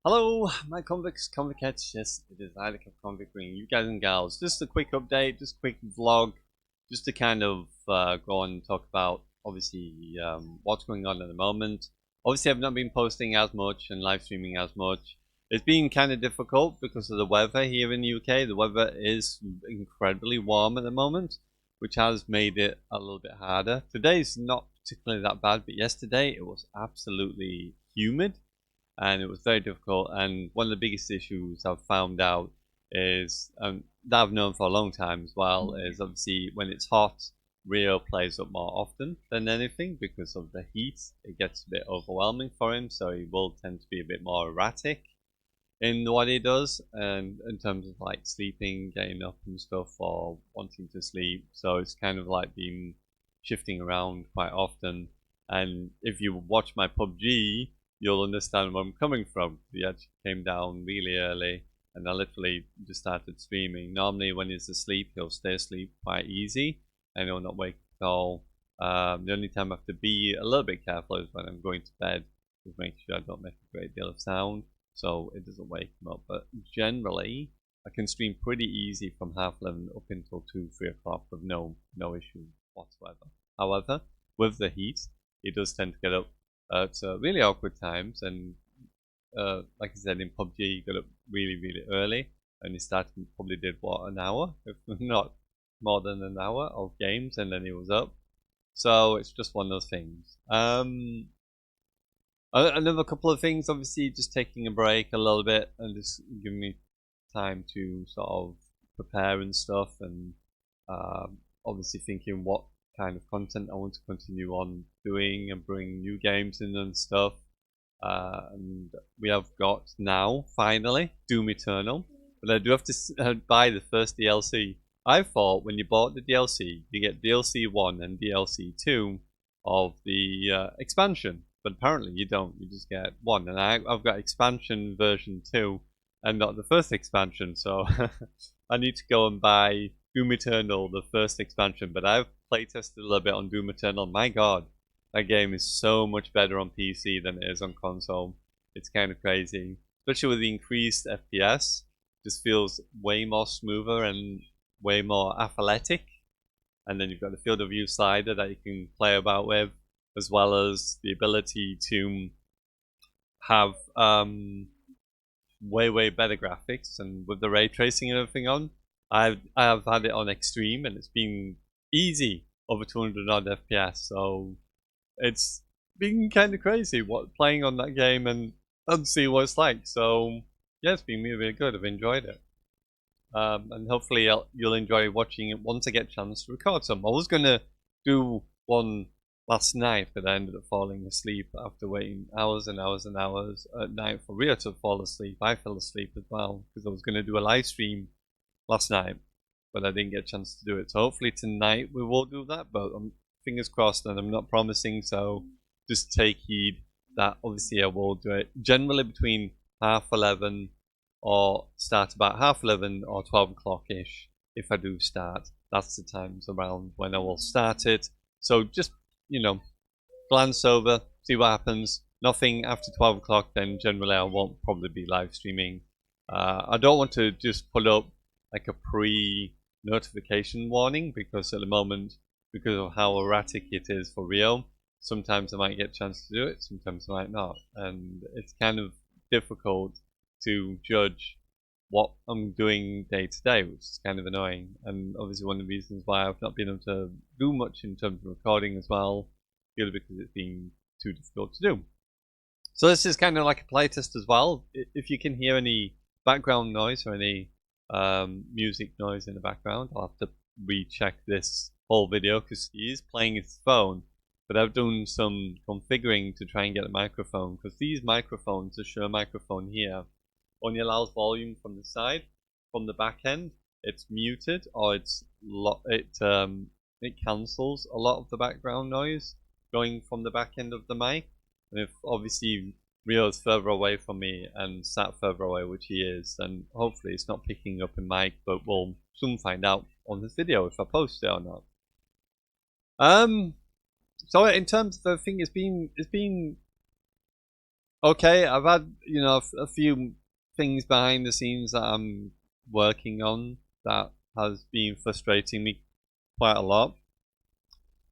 Hello, my convicts, convicts. Yes, it is I, the convict, bringing you guys and gals. Just a quick update, just a quick vlog, just to kind of go on and talk about obviously what's going on at the moment. Obviously, I've not been posting as much and live streaming as much. It's been kind of difficult because of the weather here in the UK. The weather is incredibly warm at the moment, which has made it a little bit harder. Today's not particularly that bad, but yesterday it was absolutely humid and it was very difficult. And one of the biggest issues I've found out is that I've known for a long time as well is obviously when it's hot, Rio plays up more often than anything because of the heat. It gets a bit overwhelming for him, so he will tend to be a bit more erratic in what he does, and in terms of like sleeping, getting up and stuff, or wanting to sleep. So it's kind of like been shifting around quite often. And if you watch my PUBG, you'll understand where I'm coming from. He actually came down really early, and I literally just started streaming. Normally, when he's asleep, he'll stay asleep quite easy, and he'll not wake at all. The only time I have to be a little bit careful is when I'm going to bed, to make sure I don't make a great deal of sound so it doesn't wake him up. But generally, I can stream pretty easy from half 11 up until 2, 3 o'clock with no issue whatsoever. However, with the heat, he does tend to get up at really awkward times, and like I said, in PUBG, he got up really early, and he started probably did what, an hour, if not more than an hour of games, and then he was up. So it's just one of those things. Another couple of things, obviously, just taking a break a little bit and just giving me time to sort of prepare and stuff, and obviously thinking what kind of content I want to continue on doing and bring new games in and stuff. And we have got now, finally, Doom Eternal, but I do have to buy the first DLC. I thought when you bought the DLC, you get DLC 1 and DLC 2 of the expansion, but apparently you don't. You just get one, and I've got expansion version 2 and not the first expansion, so I need to go and buy Doom Eternal, the first expansion. But I've playtested a little bit on Doom Eternal. My god, that game is so much better on PC than it is on console. It's kind of crazy, especially with the increased FPS. Just feels way more smoother and way more athletic. And then you've got the field of view slider that you can play about with, as well as the ability to have way better graphics. And with the ray tracing and everything on, I have had it on extreme, and it's been easy over 200 odd FPS. So it's been kind of crazy what playing on that game and see what it's like. So yeah, it's been really good. I've enjoyed it. And hopefully you'll enjoy watching it once I get a chance to record some. I was gonna do one last night, but I ended up falling asleep after waiting hours and hours and hours at night for Ria to fall asleep. I fell asleep as well because I was gonna do a live stream last night, but I didn't get a chance to do it. So hopefully tonight we will do that, but fingers crossed, and I'm not promising, so just take heed that obviously I will do it generally between half 11 or start about half 11 or 12 o'clock ish. If I do start, that's the times around when I will start it. So just, glance over, see what happens. Nothing after 12 o'clock, then generally I won't probably be live streaming. I don't want to just put up like a pre-notification warning, because at the moment, because of how erratic it is for Rio, sometimes I might get a chance to do it, sometimes I might not, and it's kind of difficult to judge what I'm doing day to day, which is kind of annoying. And obviously one of the reasons why I've not been able to do much in terms of recording as well, purely because it's been too difficult to do. So this is kind of like a playtest as well. If you can hear any background noise or any music noise in the background, I'll have to recheck this whole video because he is playing his phone. But I've done some configuring to try and get a microphone, because these microphones, the Shure microphone here, only allows volume from the side. From the back end, it's muted, or it cancels a lot of the background noise going from the back end of the mic. And if obviously Rio's further away from me and sat further away, which he is, then hopefully it's not picking up in mic, but we'll soon find out on this video if I post it or not. So in terms of the thing, it's been Okay, I've had a few things behind the scenes that I'm working on that has been frustrating me quite a lot.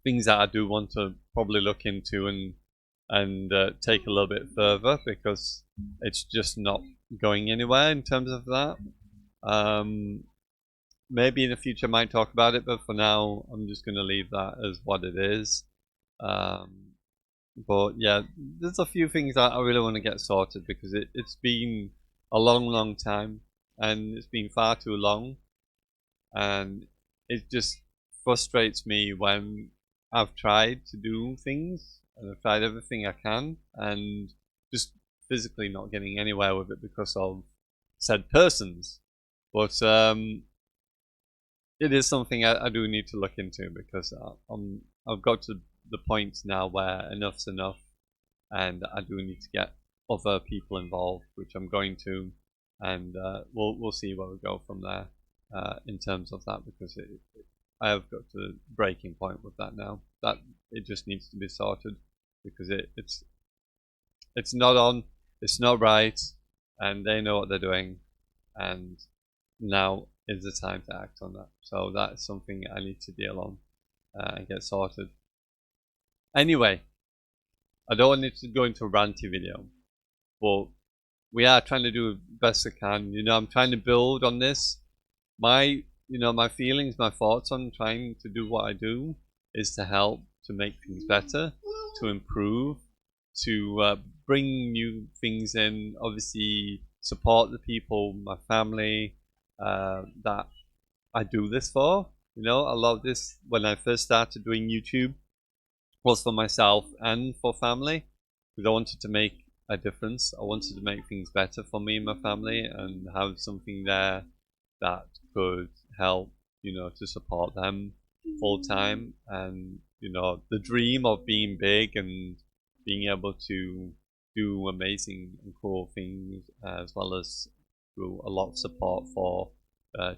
Things that I do want to probably look into and take a little bit further because it's just not going anywhere in terms of that. Um, Maybe in the future I might talk about it, but for now I'm just going to leave that as what it is. Um, but yeah, there's a few things that I really want to get sorted because it's been a long, long time and it's been far too long, and it just frustrates me when I've tried to do things and I've tried everything I can and just physically not getting anywhere with it because of said persons. But it is something I do need to look into because I've got to the point now where enough's enough, and I do need to get other people involved, which I'm going to, and we'll see where we go from there in terms of that because I have got to breaking point with that now. That it just needs to be sorted because it's not on, it's not right, and they know what they're doing, and now is the time to act on that. So that's something I need to deal on and get sorted. Anyway, I don't need to go into a ranty video, but we are trying to do the best I can. I'm trying to build on this. My feelings, my thoughts on trying to do what I do is to help, to make things better, to improve, to bring new things in. Obviously, support the people, my family that I do this for. A lot of this when I first started doing YouTube was for myself and for family because I wanted to make a difference. I wanted to make things better for me and my family and have something there that could help, to support them full time. And, the dream of being big and being able to do amazing and cool things, as well as do a lot of support for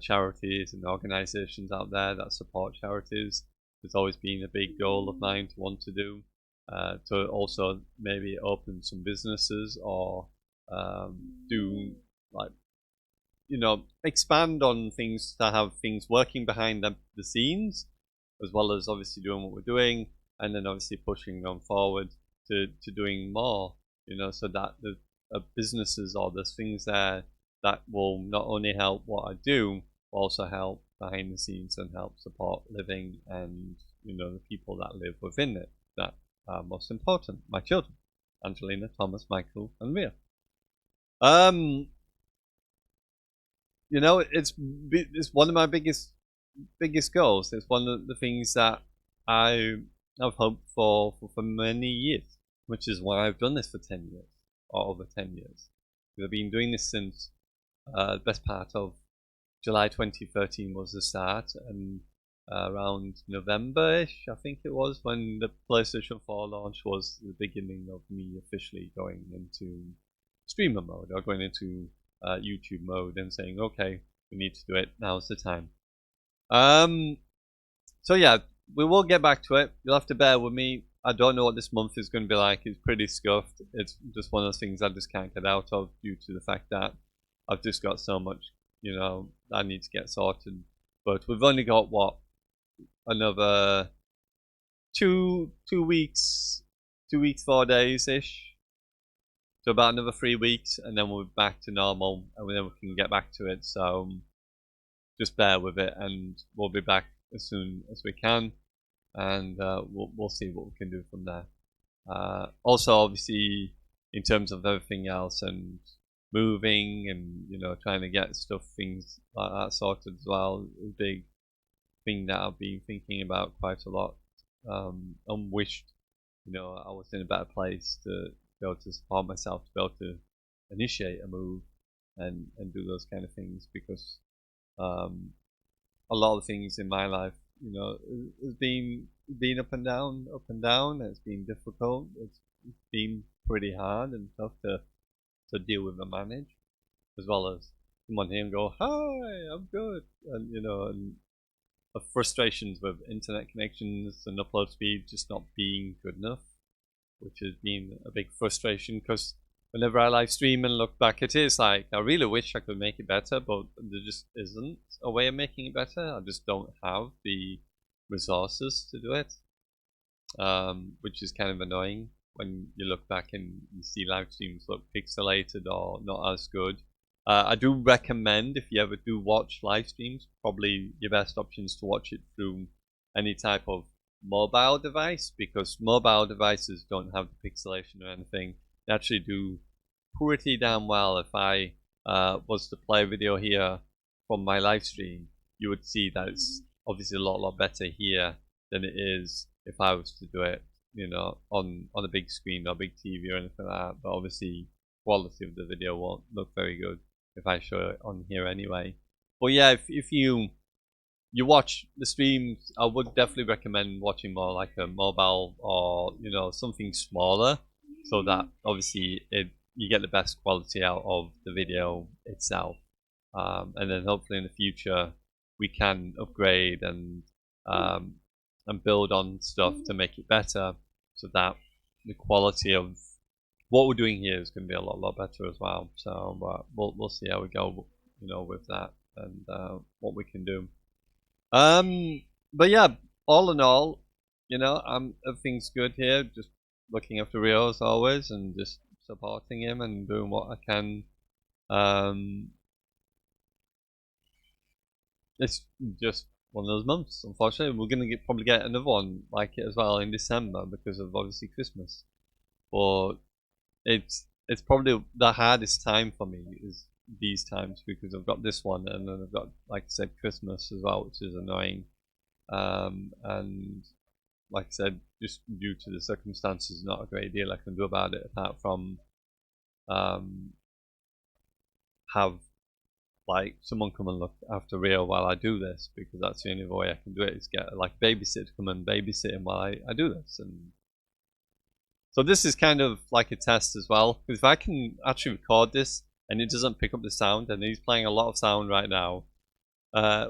charities and organizations out there that support charities. It's always been a big goal of mine to want to do. To also maybe open some businesses or do like expand on things to have things working behind the scenes, as well as obviously doing what we're doing, and then obviously pushing them forward to doing more. So that the businesses or there's things there that will not only help what I do, but also help behind the scenes and help support living and the people that live within it that are most important. My children, Angelina, Thomas, Michael, and Mia. Um, it's one of my biggest goals. It's one of the things that I have hoped for many years, which is why I've done this for 10 years or over 10 years. I've been doing this since the best part of July 2013 was the start, and around November-ish, I think it was, when the PlayStation 4 launch was the beginning of me officially going into streamer mode or going into YouTube mode and saying, okay, we need to do it. Now's the time. So yeah, we will get back to it. You'll have to bear with me. I don't know what this month is going to be like. It's pretty scuffed. It's just one of those things I just can't get out of due to the fact that I've just got so much, I need to get sorted. But we've only got another 2 weeks, 2 weeks, 4 days ish. So about another 3 weeks, and then we'll be back to normal, and then we can get back to it. So just bear with it, and we'll be back as soon as we can, and we'll see what we can do from there. Also, obviously, in terms of everything else and moving and trying to get things like that sorted as well, a big thing that I've been thinking about quite a lot, and wished I was in a better place to be able to support myself, to be able to initiate a move and do those kind of things, because a lot of things in my life, has been up and down, up and down. It's been difficult. It's been pretty hard and tough to deal with and manage, as well as come on here and go, hi, I'm good, and and of frustrations with internet connections and upload speed just not being good enough, which has been a big frustration because whenever I live stream and look back at it, it's like I really wish I could make it better, but there just isn't a way of making it better. I just don't have the resources to do it, which is kind of annoying when you look back and you see live streams look pixelated or not as good. I do recommend, if you ever do watch live streams, probably your best option is to watch it through any type of mobile device, because mobile devices don't have the pixelation or anything. They actually do pretty damn well. If I was to play a video here from my live stream, you would see that it's obviously a lot better here than it is if I was to do it, you know, on a big screen or big TV or anything like that. But obviously, quality of the video won't look very good if I show it on here anyway. But yeah, if you watch the streams, I would definitely recommend watching more like a mobile or, you know, something smaller, so that obviously you get the best quality out of the video itself. And then hopefully in the future we can upgrade and build on stuff to make it better, so that the quality of what we're doing here is going to be a lot better as well. So we'll see how we go, you know, with that and what we can do. But yeah, all in all, you know, everything's good here. Just looking after Rio as always, and just supporting him and doing what I can. It's just one of those months. Unfortunately, we're gonna probably get another one like it as well in December because of obviously Christmas. But it's probably the hardest time for me is these times, because I've got this one and then I've got, like I said, Christmas as well, which is annoying. And like I said, just due to the circumstances, not a great deal I can do about it apart from have like someone come and look after Rio while I do this, because that's the only way I can do it, is get like a babysitter to come and babysit him while I do this. And so this is kind of like a test as well, because if I can actually record this and it doesn't pick up the sound, and he's playing a lot of sound right now,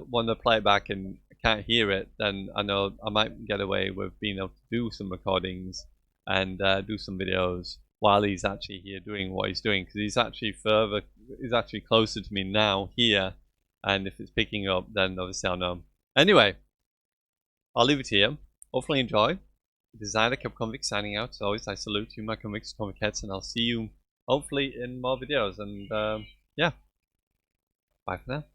when I play it back and I can't hear it, then I know I might get away with being able to do some recordings and do some videos while he's actually here doing what he's doing, because he's actually closer to me now here, and if it's picking up, then obviously I'll know. Anyway, I'll leave it here. Hopefully enjoy. This is either Convict signing out. As always, I salute you, my Convicts, Convict heads, and I'll see you hopefully in more videos. And yeah, bye for now.